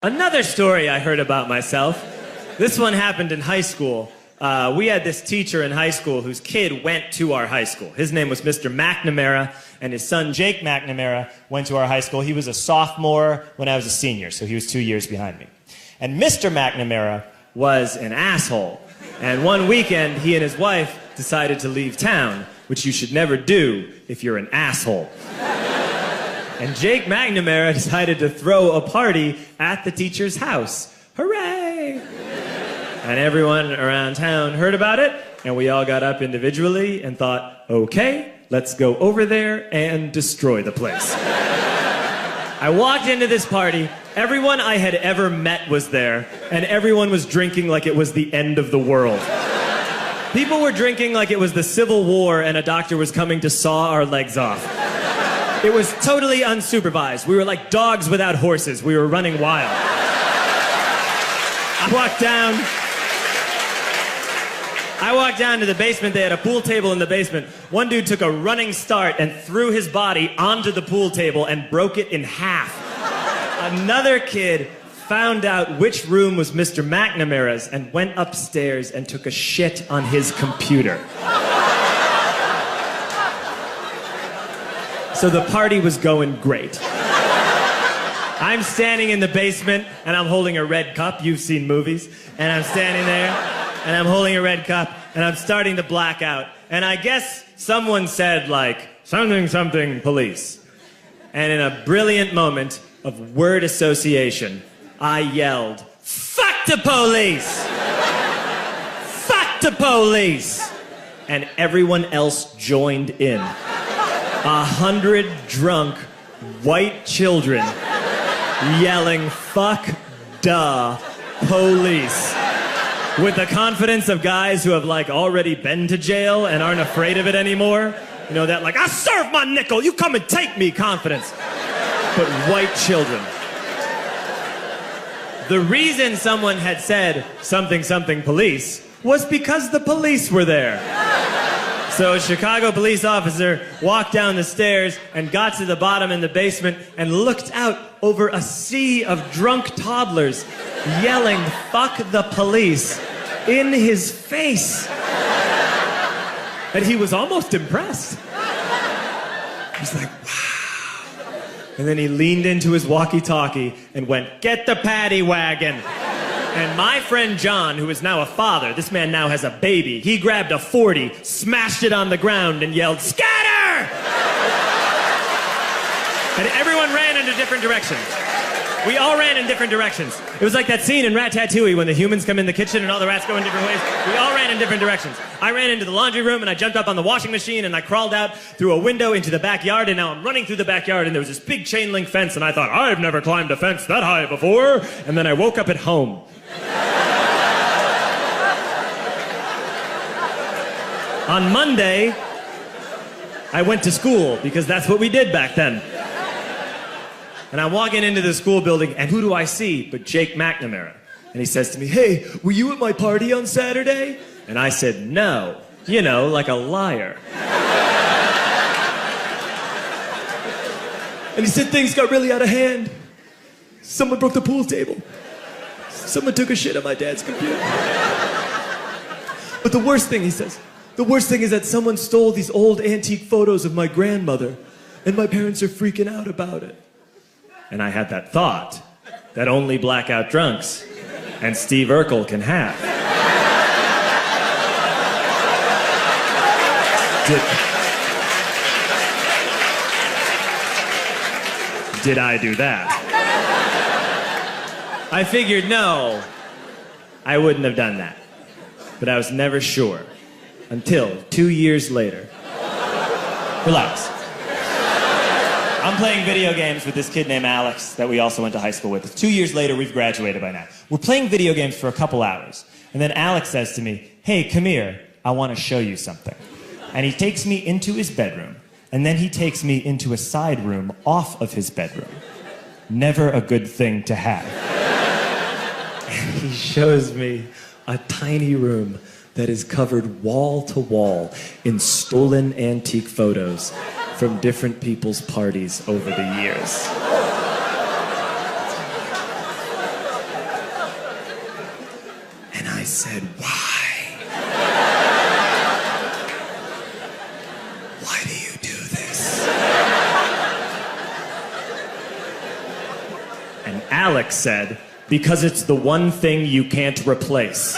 Another story I heard about myself. This one happened in high school. We had this teacher in high school whose kid went to our high school. His name was Mr. McNamara, and his son Jake McNamara went to our high school. He was a sophomore when I was a senior, so he was 2 years behind me. And Mr. McNamara was an asshole. And one weekend, he and his wife decided to leave town, which you should never do if you're an asshole. And Jake McNamara decided to throw a party at the teacher's house. Hooray! And everyone around town heard about it, and we all got up individually and thought, okay, let's go over there and destroy the place. I walked into this party, everyone I had ever met was there, and everyone was drinking like it was the end of the world. People were drinking like it was the Civil War and a doctor was coming to saw our legs off. It was totally unsupervised. We were like dogs without horses. We were running wild. I walked down to the basement. They had a pool table in the basement. One dude took a running start and threw his body onto the pool table and broke it in half. Another kid found out which room was Mr. McNamara's and went upstairs and took a shit on his computer. So the party was going great. I'm standing in the basement and I'm holding a red cup. You've seen movies. And I'm standing there and I'm holding a red cup and I'm starting to black out. And I guess someone said like, something, something, police. And in a brilliant moment of word association, I yelled, fuck the police! Fuck the police! And everyone else joined in. 100 drunk white children yelling, fuck the police. With the confidence of guys who have like already been to jail and aren't afraid of it anymore. You know, that like, I serve my nickel, you come and take me confidence. But white children. The reason someone had said something, something police was because the police were there. So a Chicago police officer walked down the stairs and got to the bottom in the basement and looked out over a sea of drunk toddlers yelling, fuck the police, in his face. And he was almost impressed. He's like, wow. And then he leaned into his walkie-talkie and went, get the paddy wagon. And my friend John, who is now a father, this man now has a baby, he grabbed a 40, smashed it on the ground and yelled, scatter! And everyone ran into different directions. We all ran in different directions. It was like that scene in Ratatouille when the humans come in the kitchen and all the rats go in different ways. We all ran in different directions. I ran into the laundry room and I jumped up on the washing machine and I crawled out through a window into the backyard, and now I'm running through the backyard and there was this big chain link fence and I thought, I've never climbed a fence that high before. And then I woke up at home. On Monday, I went to school because that's what we did back then. And I'm walking into the school building, and who do I see but Jake McNamara? And he says to me, hey, were you at my party on Saturday? And I said, no. You know, like a liar. And he said things got really out of hand. Someone broke the pool table. Someone took a shit on my dad's computer. But the worst thing, he says, the worst thing is that someone stole these old antique photos of my grandmother, and my parents are freaking out about it. And I had that thought that only blackout drunks and Steve Urkel can have. Did I do that? I figured, no, I wouldn't have done that. But I was never sure until 2 years later. Relax. I'm playing video games with this kid named Alex that we also went to high school with. 2 years later, we've graduated by now. We're playing video games for a couple hours. And then Alex says to me, hey, come here, I want to show you something. And he takes me into his bedroom. And then he takes me into a side room off of his bedroom. Never a good thing to have. And he shows me a tiny room that is covered wall to wall in stolen antique photos from different people's parties over the years. said, why? Why do you do this? And Alex said, because it's the one thing you can't replace.